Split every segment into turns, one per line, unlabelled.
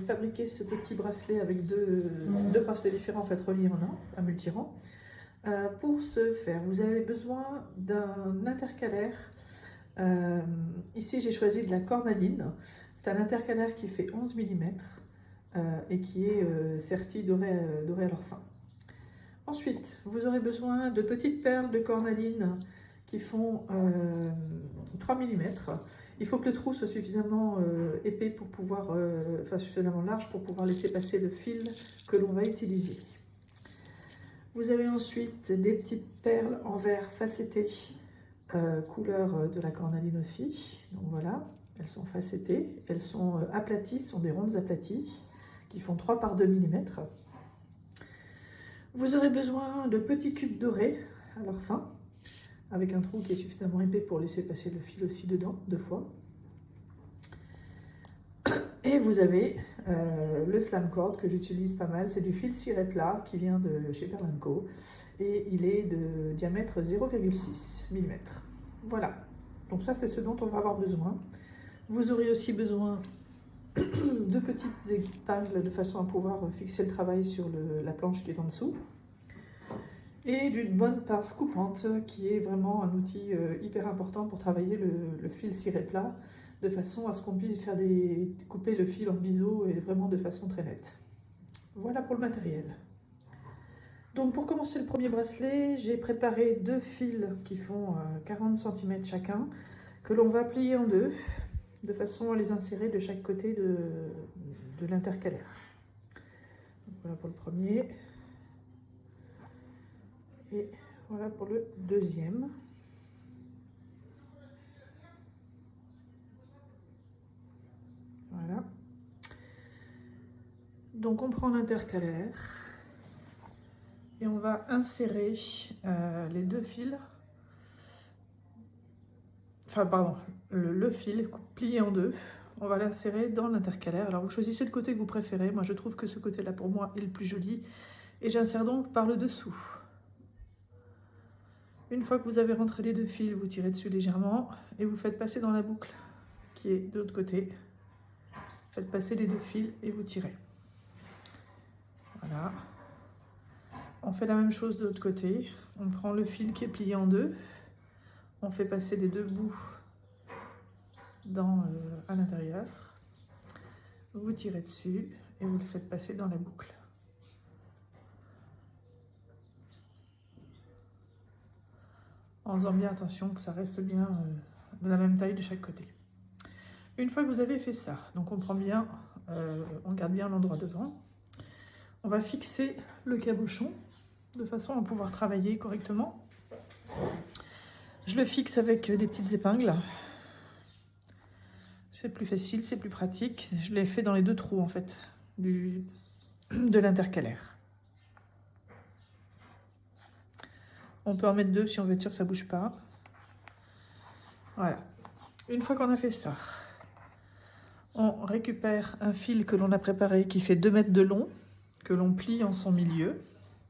fabriquer ce petit bracelet avec deux bracelets différents, en fait reliés en un, à multirang. Pour ce faire, vous avez besoin d'un intercalaire. Ici, j'ai choisi de la cornaline. C'est un intercalaire qui fait 11 mm et qui est serti doré à leur fin. Ensuite, vous aurez besoin de petites perles de cornaline qui font 3 mm. Il faut que le trou soit suffisamment épais pour pouvoir, suffisamment large pour pouvoir laisser passer le fil que l'on va utiliser. Vous avez ensuite des petites perles en verre facetté, couleur de la cornaline aussi. Donc voilà, elles sont facettées, elles sont aplaties, ce sont des rondes aplaties qui font 3 par 2 mm. Vous aurez besoin de petits cubes dorés à leur fin, avec un trou qui est suffisamment épais pour laisser passer le fil aussi dedans, 2 fois. Et vous avez le slam cord que j'utilise pas mal, c'est du fil ciré plat qui vient de chez Perle & Co et il est de diamètre 0,6 mm. Voilà, donc ça c'est ce dont on va avoir besoin. Vous aurez aussi besoin de petites épingles de façon à pouvoir fixer le travail sur la planche qui est en dessous. Et d'une bonne pince coupante qui est vraiment un outil hyper important pour travailler le fil ciré plat de façon à ce qu'on puisse faire couper le fil en biseau et vraiment de façon très nette. Voilà pour le matériel. Donc pour commencer le premier bracelet, j'ai préparé 2 fils qui font 40 cm chacun que l'on va plier en 2 de façon à les insérer de chaque côté de l'intercalaire. Voilà pour le premier. Et voilà pour le deuxième. Voilà. Donc on prend l'intercalaire et on va insérer les 2 fils. Enfin pardon, le fil plié en 2. On va l'insérer dans l'intercalaire. Alors vous choisissez le côté que vous préférez. Moi je trouve que ce côté-là pour moi est le plus joli. Et j'insère donc par le dessous. Une fois que vous avez rentré les 2 fils, vous tirez dessus légèrement et vous faites passer dans la boucle qui est de l'autre côté. Faites passer les 2 fils et vous tirez. Voilà. On fait la même chose de l'autre côté. On prend le fil qui est plié en 2. On fait passer les 2 bouts à l'intérieur. Vous tirez dessus et vous le faites passer dans la boucle. En faisant bien attention que ça reste bien de la même taille de chaque côté. Une fois que vous avez fait ça, donc on prend bien, on garde bien l'endroit devant. On va fixer le cabochon de façon à pouvoir travailler correctement. Je le fixe avec des petites épingles. C'est plus facile, c'est plus pratique. Je l'ai fait dans les 2 trous en fait de l'intercalaire. On peut en mettre 2 si on veut être sûr que ça ne bouge pas. Voilà. Une fois qu'on a fait ça, on récupère un fil que l'on a préparé qui fait 2 mètres de long, que l'on plie en son milieu.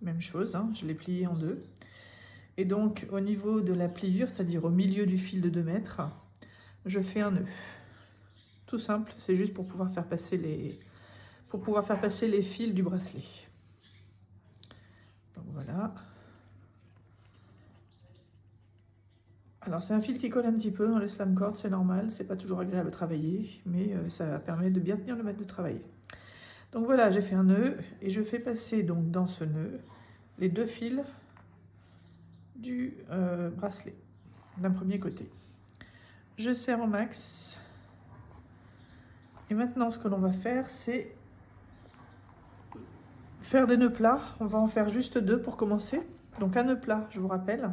Même chose, hein, je l'ai plié en 2. Et donc au niveau de la pliure, c'est-à-dire au milieu du fil de 2 mètres, je fais un nœud. Tout simple, c'est juste pour pouvoir faire passer les fils du bracelet. Donc voilà. Alors c'est un fil qui colle un petit peu dans le slam cord, c'est normal, c'est pas toujours agréable à travailler, mais ça permet de bien tenir le mètre de travail. Donc voilà, j'ai fait un nœud et je fais passer donc dans ce nœud les 2 fils du bracelet d'un premier côté. Je serre au max. Et maintenant ce que l'on va faire, c'est faire des nœuds plats. On va en faire juste 2 pour commencer. Donc un nœud plat, je vous rappelle.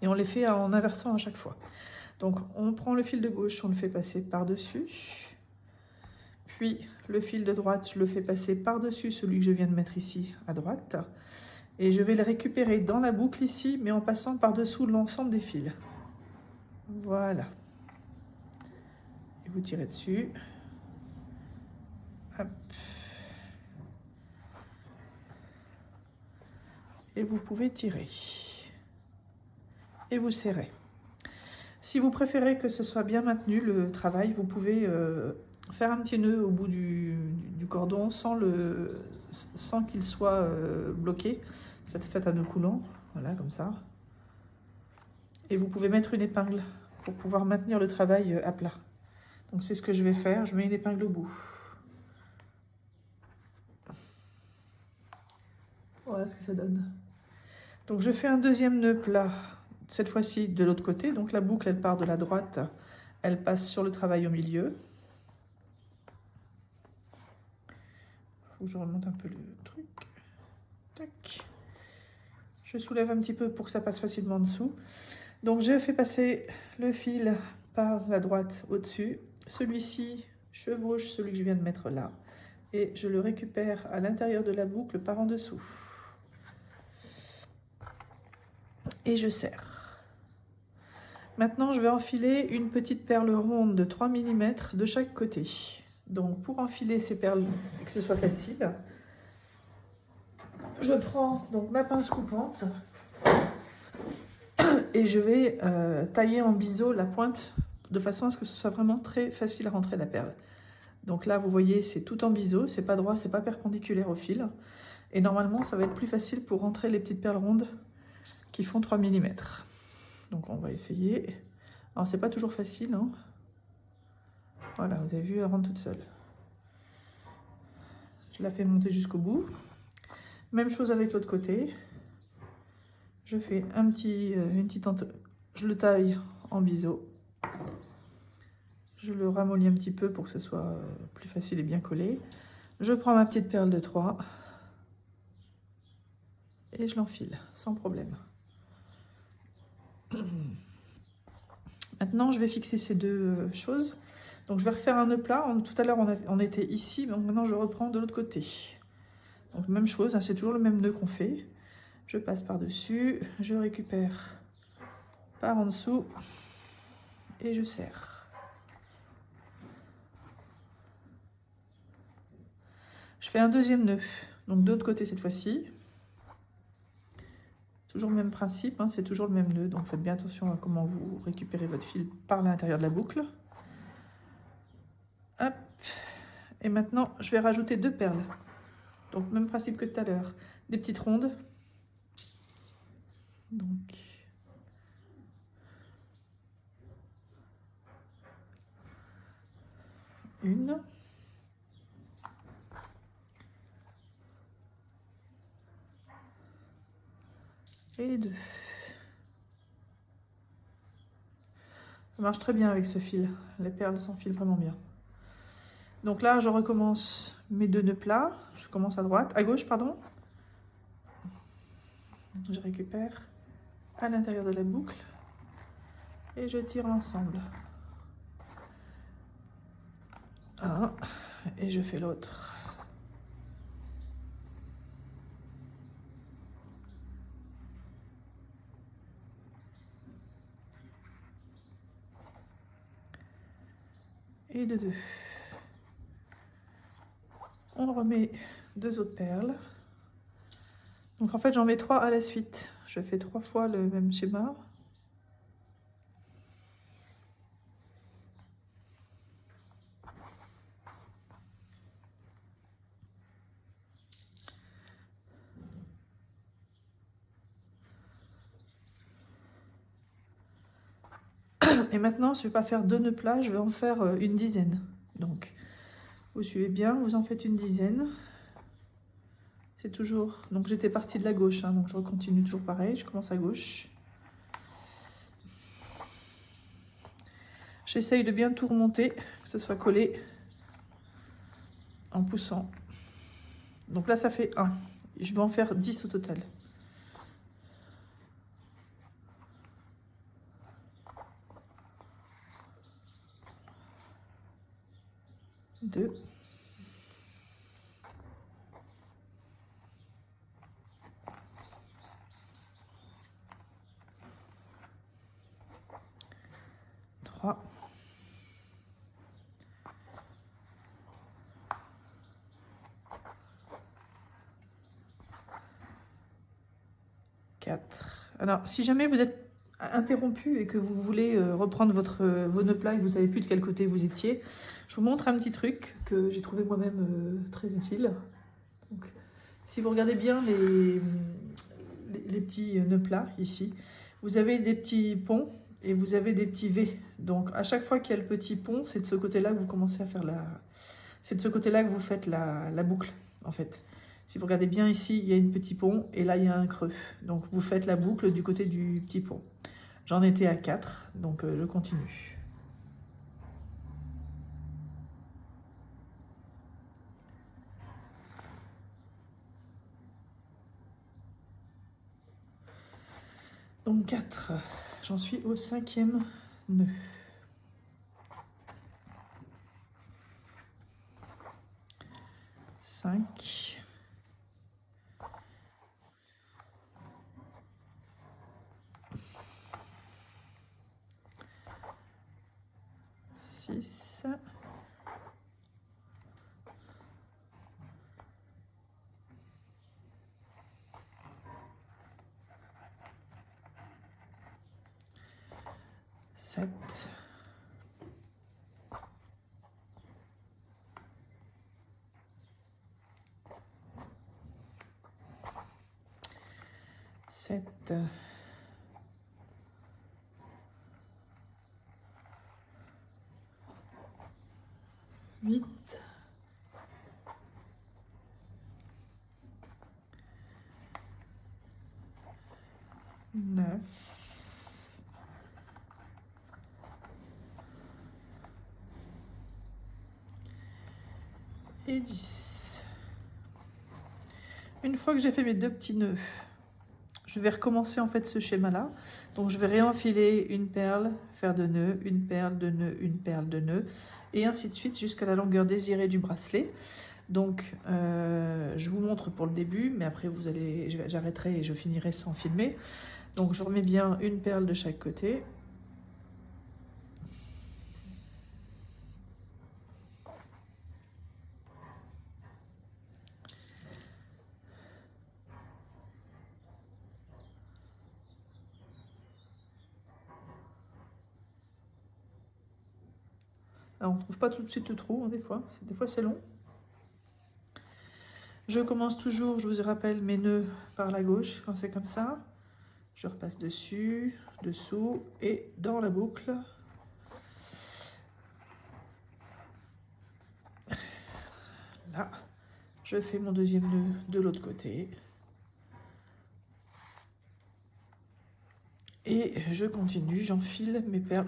Et on les fait en inversant à chaque fois. Donc on prend le fil de gauche, on le fait passer par-dessus. Puis le fil de droite, je le fais passer par-dessus celui que je viens de mettre ici à droite. Et je vais le récupérer dans la boucle ici, mais en passant par-dessous l'ensemble des fils. Voilà. Et vous tirez dessus. Hop. Et vous pouvez tirer. Et vous serrez. Si vous préférez que ce soit bien maintenu le travail, vous pouvez faire un petit nœud au bout du cordon sans qu'il soit bloqué. Faites un nœud coulant, voilà, comme ça. Et vous pouvez mettre une épingle pour pouvoir maintenir le travail à plat. Donc c'est ce que je vais faire, je mets une épingle au bout. Voilà ce que ça donne. Donc je fais un deuxième nœud plat, cette fois-ci de l'autre côté. Donc la boucle, elle part de la droite, elle passe sur le travail au milieu. Faut que je remonte un peu le truc. Tac. Je soulève un petit peu pour que ça passe facilement en dessous. Donc je fais passer le fil par la droite au-dessus. Celui-ci chevauche celui que je viens de mettre là. Et je le récupère à l'intérieur de la boucle par en dessous. Et je serre. Maintenant, je vais enfiler une petite perle ronde de 3 mm de chaque côté. Donc pour enfiler ces perles et que ce soit facile, je prends donc ma pince coupante et je vais tailler en biseau la pointe de façon à ce que ce soit vraiment très facile à rentrer la perle. Donc là, vous voyez, c'est tout en biseau, c'est pas droit, c'est pas perpendiculaire au fil. Et normalement, ça va être plus facile pour rentrer les petites perles rondes qui font 3 mm. Donc on va essayer. Alors c'est pas toujours facile, hein. Voilà, vous avez vu, elle rentre toute seule. Je la fais monter jusqu'au bout. Même chose avec l'autre côté. Je fais je le taille en biseau. Je le ramollis un petit peu pour que ce soit plus facile et bien collé. Je prends ma petite perle de 3 et je l'enfile sans problème. Maintenant, je vais fixer ces deux choses. Donc, je vais refaire un nœud plat. Tout à l'heure, on était ici, donc maintenant, je reprends de l'autre côté. Donc, même chose, hein, c'est toujours le même nœud qu'on fait. Je passe par-dessus, je récupère par en dessous et je serre. Je fais un deuxième nœud, donc de l'autre côté cette fois-ci. Toujours le même principe, hein, c'est toujours le même nœud, donc faites bien attention à comment vous récupérez votre fil par l'intérieur de la boucle. Hop. Et maintenant, je vais rajouter 2 perles. Donc, même principe que tout à l'heure. Des petites rondes. Donc, une. Et 2. Ça marche très bien avec ce fil. Les perles s'enfilent vraiment bien. Donc là, je recommence mes 2 nœuds plats. Je commence à gauche, pardon. Je récupère à l'intérieur de la boucle et je tire l'ensemble. Un, et je fais l'autre. Et de 2. On remet 2 autres perles. Donc en fait, j'en mets 3 à la suite. Je fais 3 fois le même schéma. Et maintenant, je ne vais pas faire 2 nœuds plats, je vais en faire une dizaine. Donc, vous suivez bien, vous en faites une dizaine. C'est toujours... Donc, j'étais partie de la gauche, hein, donc je continue toujours pareil. Je commence à gauche. J'essaye de bien tout remonter, que ce soit collé en poussant. Donc là, ça fait 1. Je vais en faire 10 au total. 2. 3. 4. Alors, si jamais vous êtes interrompu et que vous voulez reprendre vos nœuds plats et que vous ne savez plus de quel côté vous étiez, je vous montre un petit truc que j'ai trouvé moi-même très utile. Donc, si vous regardez bien les petits nœuds plats ici, vous avez des petits ponts et vous avez des petits V. Donc à chaque fois qu'il y a le petit pont, c'est de ce côté-là que vous commencez à faire c'est de ce côté-là que vous faites la boucle en fait. Si vous regardez bien ici, il y a un petit pont et là il y a un creux. Donc vous faites la boucle du côté du petit pont. J'en étais à 4, donc je continue. Donc 4, j'en suis au 5e nœud. 5. 6. 7. 7. 8. 9. Et 10. Une fois que j'ai fait mes 2 petits nœuds, je vais recommencer en fait ce schéma-là. Donc je vais réenfiler une perle, faire 2 nœuds, une perle, 2 nœuds, une perle, 2 nœuds, et ainsi de suite jusqu'à la longueur désirée du bracelet. Donc je vous montre pour le début, mais après j'arrêterai et je finirai sans filmer. Donc je remets bien une perle de chaque côté. Alors, on ne trouve pas tout de suite le trou, hein, des fois c'est long. Je commence toujours, je vous rappelle, mes nœuds par la gauche, quand c'est comme ça. Je repasse dessus, dessous et dans la boucle. Là, je fais mon 2e nœud de l'autre côté. Et je continue, j'enfile mes perles.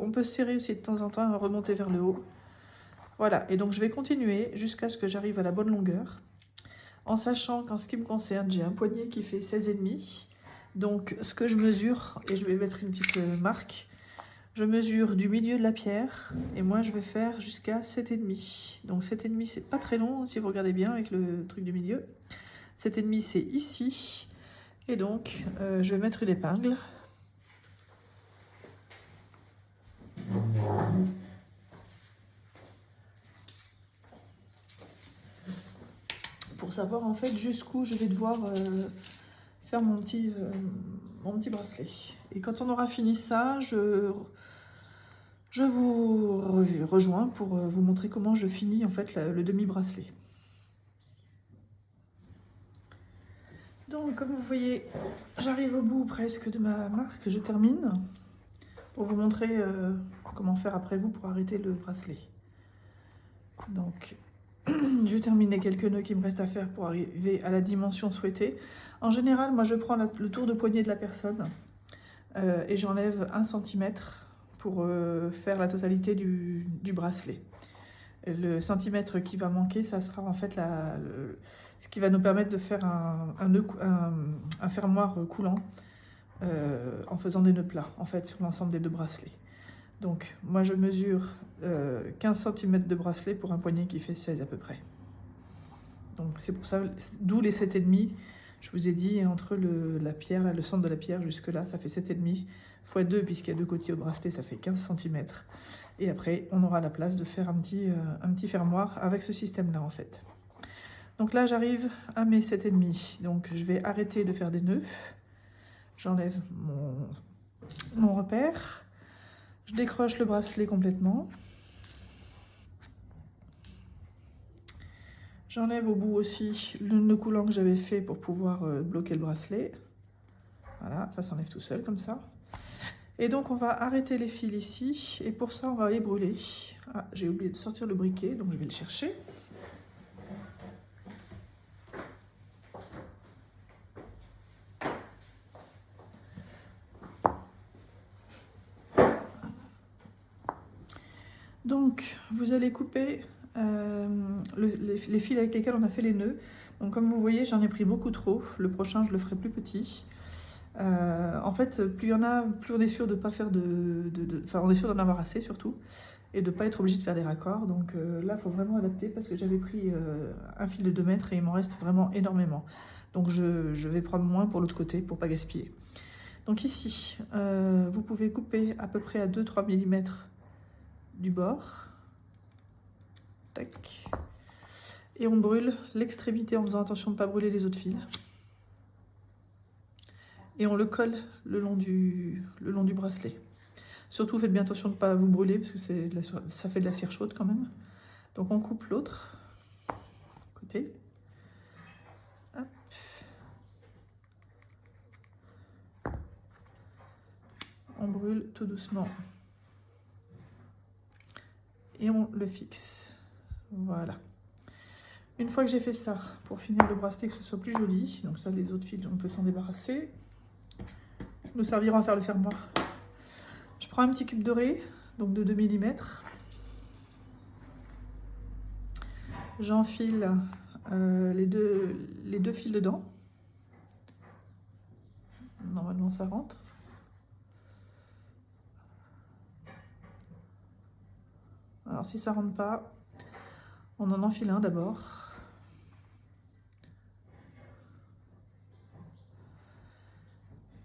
On peut serrer aussi de temps en temps, remonter vers le haut. Voilà, et donc je vais continuer jusqu'à ce que j'arrive à la bonne longueur. En sachant qu'en ce qui me concerne, j'ai un poignet qui fait 16,5. Donc ce que je mesure, et je vais mettre une petite marque, je mesure du milieu de la pierre, et moi je vais faire jusqu'à 7,5. Donc 7,5 c'est pas très long, si vous regardez bien avec le truc du milieu. 7,5 c'est ici, et donc je vais mettre une épingle. Pour savoir en fait jusqu'où je vais devoir faire mon petit bracelet. Et quand on aura fini ça, je vous rejoins pour vous montrer comment je finis en fait le demi-bracelet. Donc comme vous voyez, j'arrive au bout presque de ma marque, je termine pour vous montrer comment faire après vous pour arrêter le bracelet. Donc je termine les quelques nœuds qui me restent à faire pour arriver à la dimension souhaitée. En général, moi je prends le tour de poignet de la personne et j'enlève 1 cm pour faire la totalité du bracelet. Le centimètre qui va manquer, ça sera en fait ce qui va nous permettre de faire un fermoir coulant en faisant des nœuds plats en fait sur l'ensemble des 2 bracelets. Donc moi je mesure 15 cm de bracelet pour un poignet qui fait 16 à peu près. Donc c'est pour ça, d'où les 7,5. Je vous ai dit entre la pierre, là, le centre de la pierre jusque là, ça fait 7,5 x 2 puisqu'il y a 2 côtés au bracelet, ça fait 15 cm. Et après on aura la place de faire un petit fermoir avec ce système là en fait. Donc là j'arrive à mes 7,5. Donc je vais arrêter de faire des nœuds. J'enlève mon repère. Je décroche le bracelet complètement. J'enlève au bout aussi le nœud coulant que j'avais fait pour pouvoir bloquer le bracelet. Voilà, ça s'enlève tout seul comme ça. Et donc on va arrêter les fils ici, et pour ça on va les brûler. Ah, j'ai oublié de sortir le briquet, donc je vais le chercher. Donc vous allez couper les fils avec lesquels on a fait les nœuds. Donc comme vous voyez, j'en ai pris beaucoup trop. Le prochain, je le ferai plus petit. En fait, plus il y en a, plus on est sûr de pas faire enfin, on est sûr d'en avoir assez surtout, et de pas être obligé de faire des raccords. Donc là, il faut vraiment adapter parce que j'avais pris un fil de 2 mètres et il m'en reste vraiment énormément. Donc je vais prendre moins pour l'autre côté pour pas gaspiller. Donc ici, vous pouvez couper à peu près à 2-3 mm du bord. Tac. Et on brûle l'extrémité en faisant attention de ne pas brûler les autres fils. Et on le colle le long du bracelet. Surtout, faites bien attention de ne pas vous brûler, parce que ça fait de la cire chaude quand même. Donc on coupe l'autre côté. Hop. On brûle tout doucement. Et on le fixe. Voilà. Une fois que j'ai fait ça, pour finir le bracelet, que ce soit plus joli, donc ça, les autres fils, on peut s'en débarrasser. Nous serviront à faire le fermoir. Je prends un petit cube doré, donc de 2 mm. J'enfile les deux fils dedans. Normalement, ça rentre. Alors, si ça rentre pas, on en enfile un d'abord.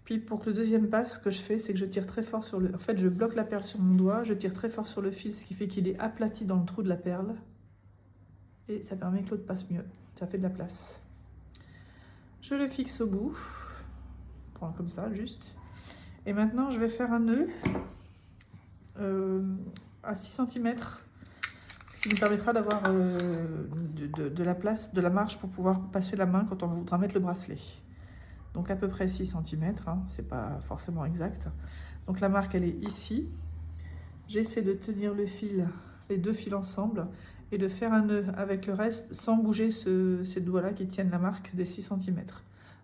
Puis pour que le deuxième passe, ce que je fais, c'est que je tire très fort sur le... En fait, je bloque la perle sur mon doigt, je tire très fort sur le fil, ce qui fait qu'il est aplati dans le trou de la perle. Et ça permet que l'autre passe mieux. Ça fait de la place. Je le fixe au bout. Je prends comme ça, juste. Et maintenant, je vais faire un nœud à 6 cm. Ce qui nous permettra d'avoir de la place, de la marge pour pouvoir passer la main quand on voudra mettre le bracelet. Donc à peu près 6 cm, hein, c'est pas forcément exact. Donc la marque, elle est ici. J'essaie de tenir le fil, les deux fils ensemble, et de faire un nœud avec le reste sans bouger ces doigts-là qui tiennent la marque des 6 cm.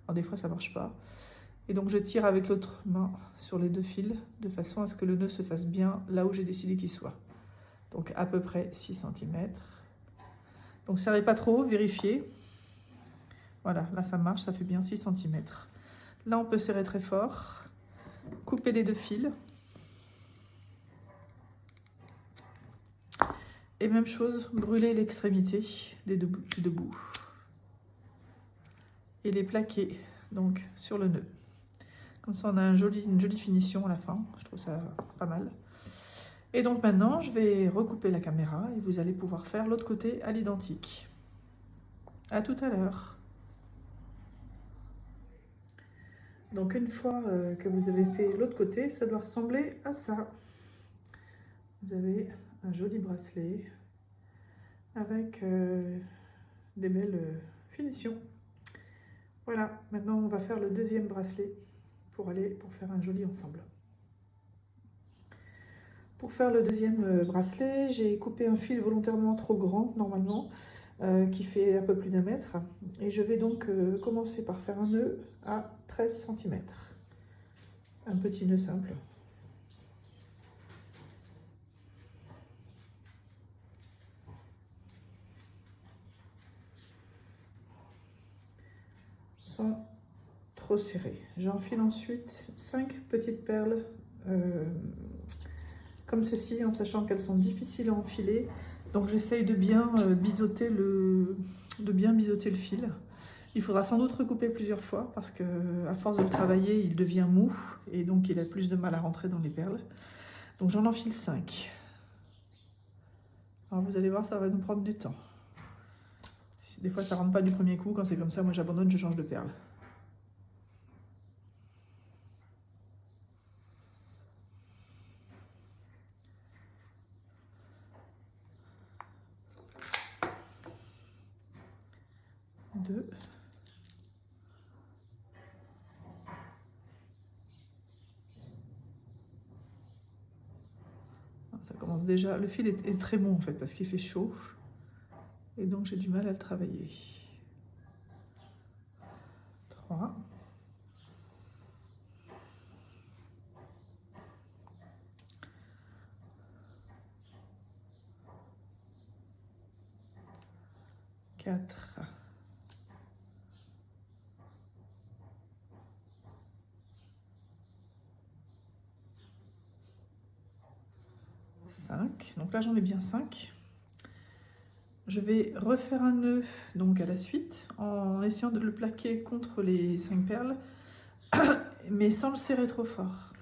Alors des fois ça marche pas. Et donc je tire avec l'autre main sur les deux fils, de façon à ce que le nœud se fasse bien là où j'ai décidé qu'il soit. Donc à peu près 6 cm. Donc serrez pas trop, vérifiez. Voilà, là ça marche, ça fait bien 6 cm. Là on peut serrer très fort. Couper les deux fils. Et même chose, brûler l'extrémité des deux bouts. Et les plaquer donc sur le nœud. Comme ça on a une jolie finition à la fin. Je trouve ça pas mal. Et donc maintenant je vais recouper la caméra et vous allez pouvoir faire l'autre côté à l'identique. À tout à l'heure. Donc une fois que vous avez fait l'autre côté, ça doit ressembler à ça. Vous avez un joli bracelet avec des belles finitions. Voilà, maintenant on va faire le deuxième bracelet pour faire un joli ensemble. Pour faire le deuxième bracelet, j'ai coupé un fil volontairement trop grand normalement, qui fait un peu plus d'1 mètre. Et je vais donc commencer par faire un nœud à 13 cm. Un petit nœud simple. Sans trop serré. J'enfile ensuite 5 petites perles comme ceci, en sachant qu'elles sont difficiles à enfiler. Donc j'essaye de bien biseauter le fil. Il faudra sans doute recouper plusieurs fois parce que à force de le travailler, il devient mou et donc il a plus de mal à rentrer dans les perles. Donc j'en enfile 5. Alors vous allez voir, ça va nous prendre du temps. Des fois ça rentre pas du premier coup, quand c'est comme ça, moi j'abandonne, je change de perle. 2. Ça commence déjà, le fil est très bon en fait parce qu'il fait chaud et donc j'ai du mal à le travailler. 3. 4. 5. Donc là j'en ai bien 5. Je vais refaire un nœud donc à la suite en essayant de le plaquer contre les 5 perles mais sans le serrer trop fort.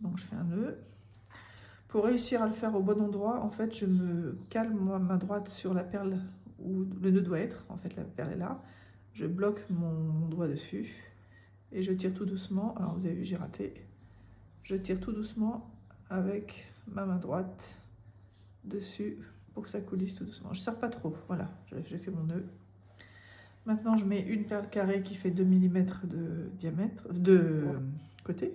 Donc je fais un nœud. Pour réussir à le faire au bon endroit, en fait, je me cale ma main droite sur la perle où le nœud doit être. En fait, la perle est là. Je bloque mon doigt dessus et je tire tout doucement. Alors, vous avez vu, j'ai raté. Je tire tout doucement avec ma main droite dessus pour que ça coulisse tout doucement. Je ne serre pas trop. Voilà, j'ai fait mon nœud. Maintenant, je mets une perle carrée qui fait 2 mm de diamètre, de côté.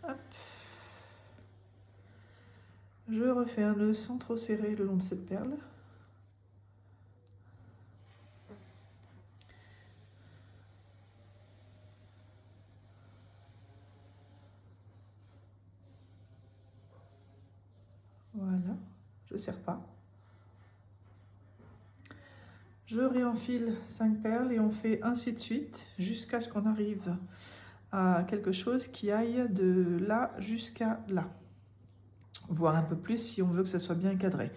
Hop. Je refais un nœud sans trop serrer le long de cette perle. Voilà, je ne serre pas. Je réenfile 5 perles et on fait ainsi de suite jusqu'à ce qu'on arrive à quelque chose qui aille de là jusqu'à là. Voire un peu plus si on veut que ça soit bien cadré.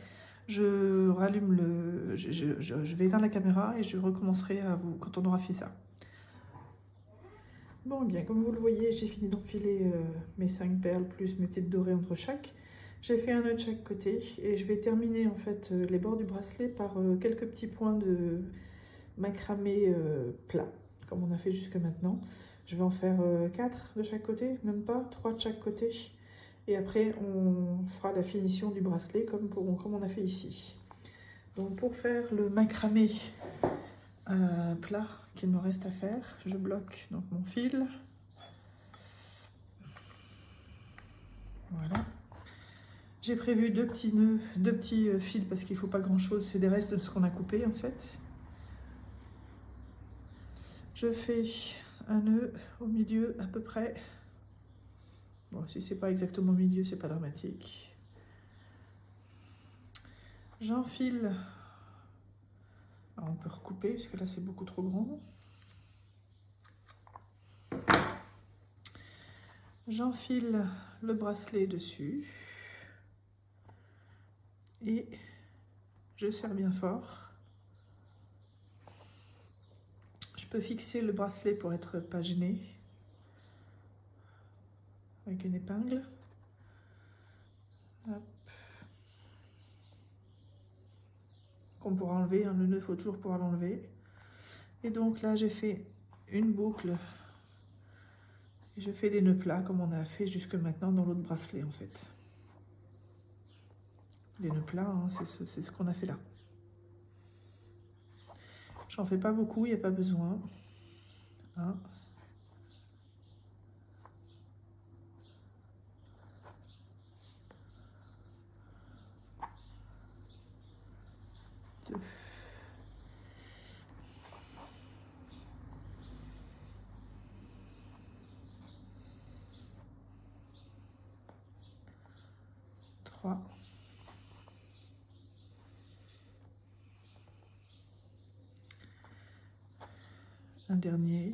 Je rallume le... Je vais éteindre la caméra et je recommencerai à vous quand on aura fait ça. Bon, bien, comme vous le voyez, j'ai fini d'enfiler mes 5 perles plus mes petites dorées entre chaque. J'ai fait un nœud de chaque côté et je vais terminer en fait les bords du bracelet par quelques petits points de macramé plat, comme on a fait jusque maintenant. Je vais en faire 4 de chaque côté, même pas, 3 de chaque côté. Et après, on fera la finition du bracelet comme on a fait ici. Donc pour faire le macramé plat qu'il me reste à faire, je bloque donc mon fil. Voilà. J'ai prévu 2 petits nœuds, 2 petits fils parce qu'il ne faut pas grand chose, c'est des restes de ce qu'on a coupé en fait. Je fais un nœud au milieu à peu près. Bon, si c'est pas exactement au milieu, c'est pas dramatique. J'enfile. Alors on peut recouper parce que là c'est beaucoup trop grand. J'enfile le bracelet dessus et je serre bien fort. Je peux fixer le bracelet pour être pas gêné avec une épingle. Hop. Qu'on pourra enlever, hein, le nœud, il faut toujours pouvoir l'enlever. Et donc là j'ai fait une boucle. Et je fais des nœuds plats comme on a fait jusque maintenant dans l'autre bracelet en fait. Les nœuds plats, hein, c'est ce qu'on a fait là. J'en fais pas beaucoup, il n'y a pas besoin. 1. 2. 3. 1 dernier.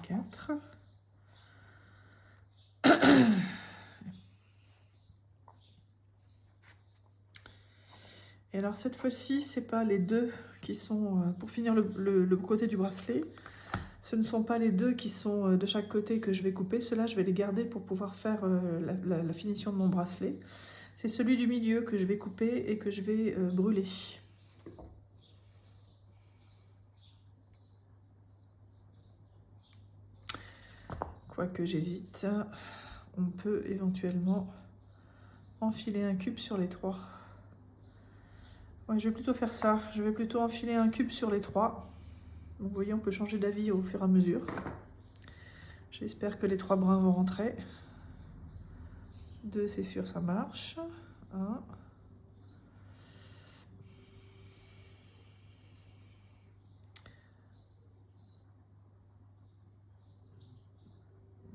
4. Et alors cette fois-ci, c'est pas les 2 qui sont, pour finir le côté du bracelet, ce ne sont pas les 2 qui sont de chaque côté que je vais couper. Ceux-là, je vais les garder pour pouvoir faire la finition de mon bracelet. C'est celui du milieu que je vais couper et que je vais brûler. Quoique j'hésite, on peut éventuellement enfiler un cube sur les 3. Ouais, je vais plutôt faire ça. Je vais plutôt enfiler un cube sur les 3. Donc, vous voyez, on peut changer d'avis au fur et à mesure. J'espère que les 3 brins vont rentrer. 2, c'est sûr, ça marche. 1.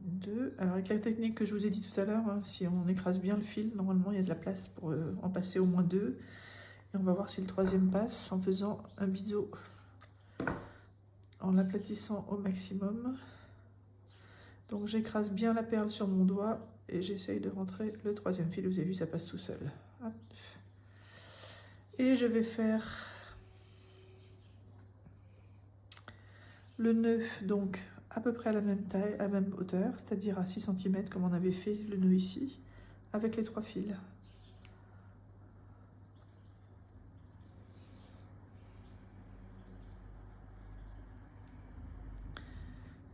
2. Alors avec la technique que je vous ai dit tout à l'heure, hein, si on écrase bien le fil, normalement il y a de la place pour en passer au moins 2. Et on va voir si le 3e passe en faisant un biseau, en l'aplatissant au maximum. Donc j'écrase bien la perle sur mon doigt et j'essaye de rentrer le 3e fil. Vous avez vu, ça passe tout seul. Hop. Et je vais faire le nœud, donc à peu près à la même taille, à la même hauteur, c'est-à-dire à 6 cm comme on avait fait le nœud ici, avec les 3 fils.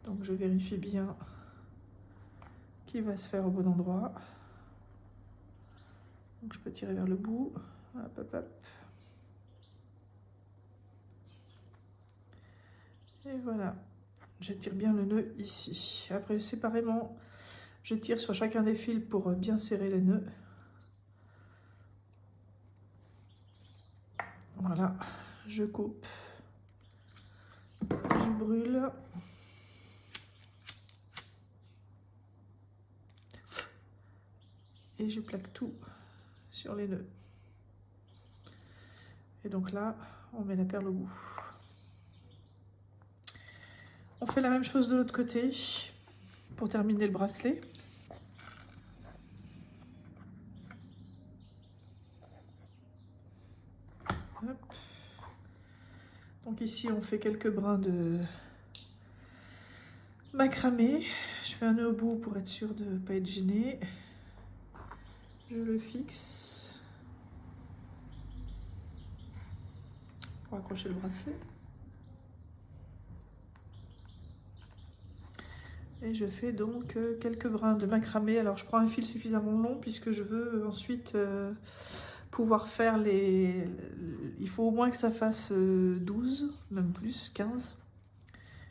Donc je vérifie bien qu'il va se faire au bon endroit. Donc je peux tirer vers le bout. Hop, hop, hop. Et voilà. Je tire bien le nœud ici. Après, séparément, je tire sur chacun des fils pour bien serrer les nœuds. Voilà. Je coupe. Je brûle. Et je plaque tout sur les nœuds. Et donc là, on met la perle au bout. On fait la même chose de l'autre côté pour terminer le bracelet. Hop. Donc ici, on fait quelques brins de macramé. Je fais un nœud au bout pour être sûr de ne pas être gêné. Je le fixe pour accrocher le bracelet. Et je fais donc quelques brins de macramé. Alors je prends un fil suffisamment long puisque je veux ensuite pouvoir faire les... Il faut au moins que ça fasse 12, même plus, 15.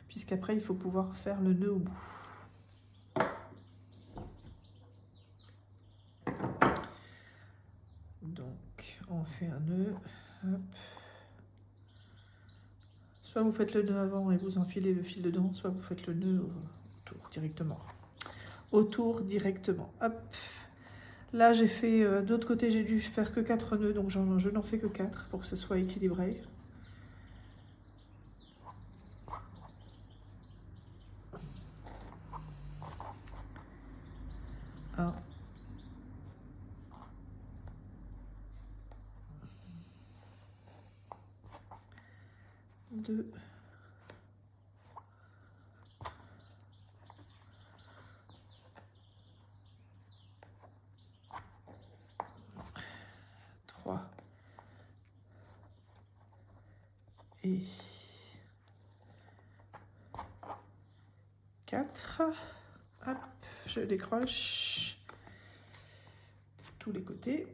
Puisqu'après il faut pouvoir faire le nœud au bout. Donc on fait un nœud. Hop. Soit vous faites le nœud avant et vous enfilez le fil dedans, soit vous faites le nœud autour directement. Autour directement. Hop. Là j'ai fait, d'autre côté j'ai dû faire que 4 nœuds, donc je n'en fais que 4 pour que ce soit équilibré. Un. 2. 3. Et 4. Hop, je décroche tous les côtés.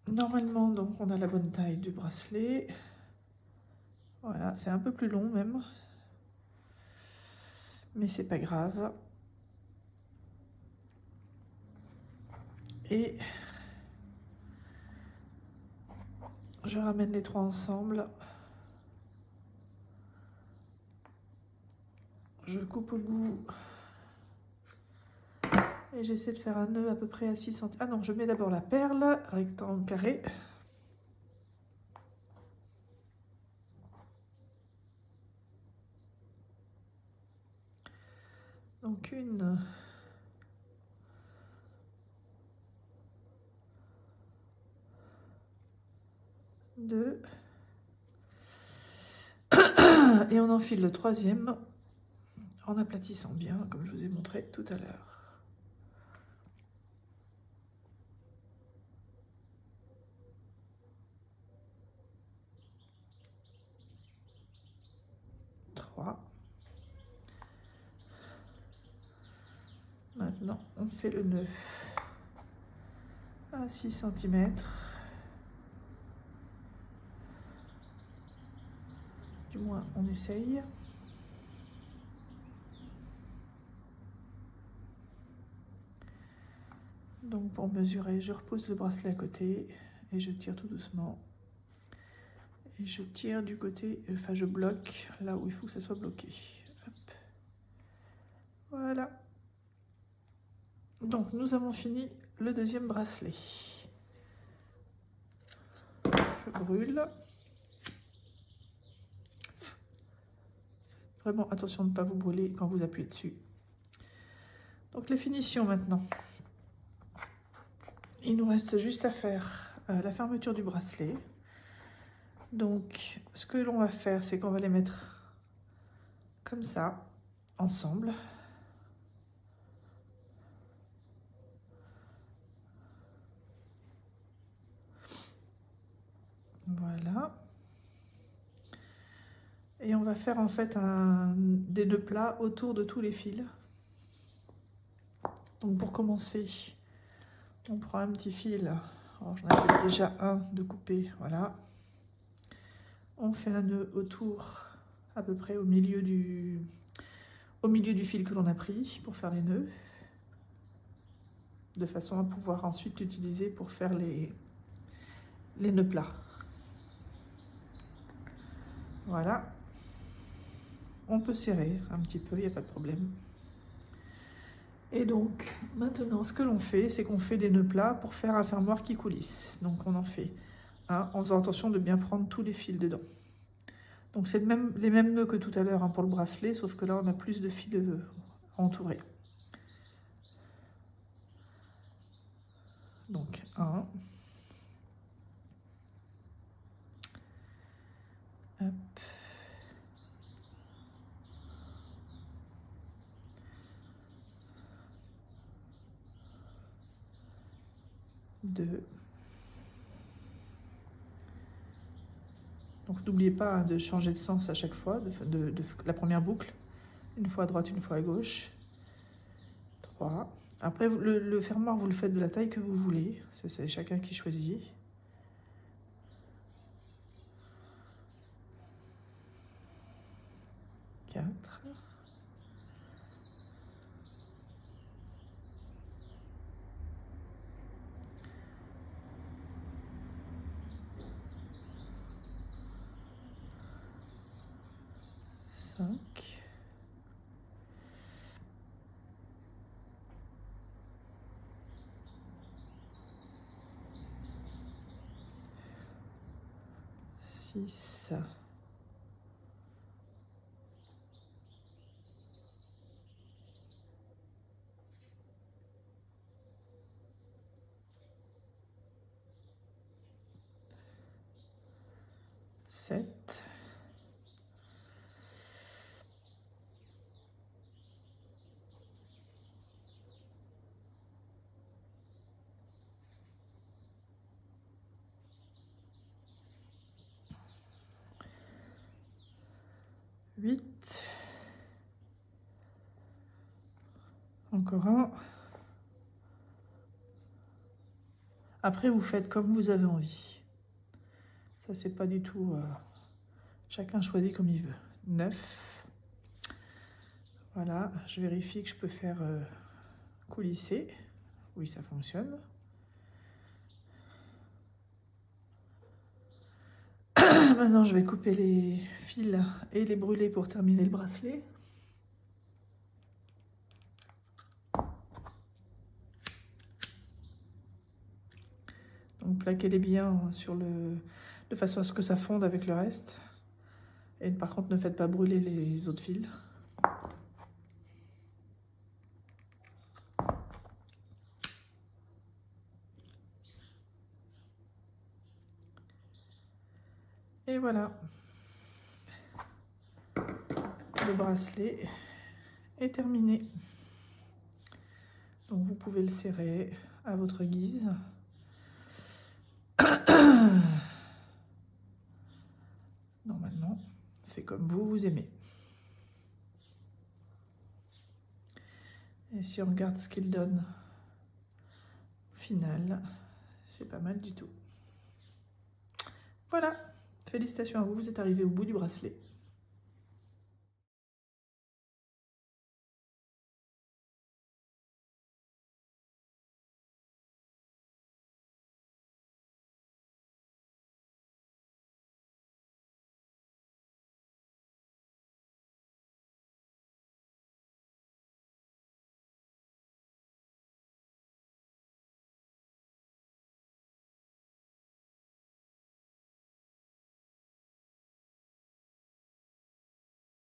Normalement, donc, on a la bonne taille du bracelet. Voilà, c'est un peu plus long même. Mais c'est pas grave. Et je ramène les 3 ensemble. Je coupe au bout. Et j'essaie de faire un nœud à peu près à 6 cm. Ah non, je mets d'abord la perle, rectangle carré. Donc 1, 2, et on enfile le 3e en aplatissant bien, comme je vous ai montré tout à l'heure. 3. Maintenant, on fait le nœud à 6 cm. Du moins, on essaye. Donc, pour mesurer, je repose le bracelet à côté et je tire tout doucement. Et je tire du côté, enfin, je bloque là où il faut que ça soit bloqué. Hop. Voilà. Donc, nous avons fini le deuxième bracelet. Je brûle. Vraiment, attention de ne pas vous brûler quand vous appuyez dessus. Donc, les finitions maintenant. Il nous reste juste à faire la fermeture du bracelet. Donc, ce que l'on va faire, c'est qu'on va les mettre comme ça, ensemble. Voilà. Et on va faire en fait des nœuds plats autour de tous les fils. Donc pour commencer, on prend un petit fil. Alors j'en avais déjà un de coupé, voilà. On fait un nœud autour, à peu près au milieu du fil que l'on a pris pour faire les nœuds. De façon à pouvoir ensuite l'utiliser pour faire les nœuds plats. Voilà. On peut serrer un petit peu, il n'y a pas de problème. Et donc, maintenant, ce que l'on fait, c'est qu'on fait des nœuds plats pour faire un fermoir qui coulisse. Donc, on en fait un en faisant attention de bien prendre tous les fils dedans. Donc, c'est les mêmes nœuds que tout à l'heure pour le bracelet, sauf que là, on a plus de fils entourés. Donc, 1. Hop. 2. Donc n'oubliez pas de changer de sens à chaque fois, de la première boucle. Une fois à droite, une fois à gauche. 3. Après, le fermoir, vous le faites de la taille que vous voulez. C'est chacun qui choisit. 4. 5. 6. 7. 8. Encore un. Après, vous faites comme vous avez envie. Ça, c'est pas du tout... chacun choisit comme il veut. 9. Voilà, je vérifie que je peux faire coulisser. Oui, ça fonctionne. Maintenant, je vais couper les fils et les brûler pour terminer le bracelet. Donc, plaquez-les bien de façon à ce que ça fonde avec le reste. Et par contre, ne faites pas brûler les autres fils. Et voilà. Le bracelet est terminé. Donc, vous pouvez le serrer à votre guise. Normalement, c'est comme vous aimez. Et si on regarde ce qu'il donne au final, c'est pas mal du tout. Voilà, félicitations à vous, vous êtes arrivé au bout du bracelet.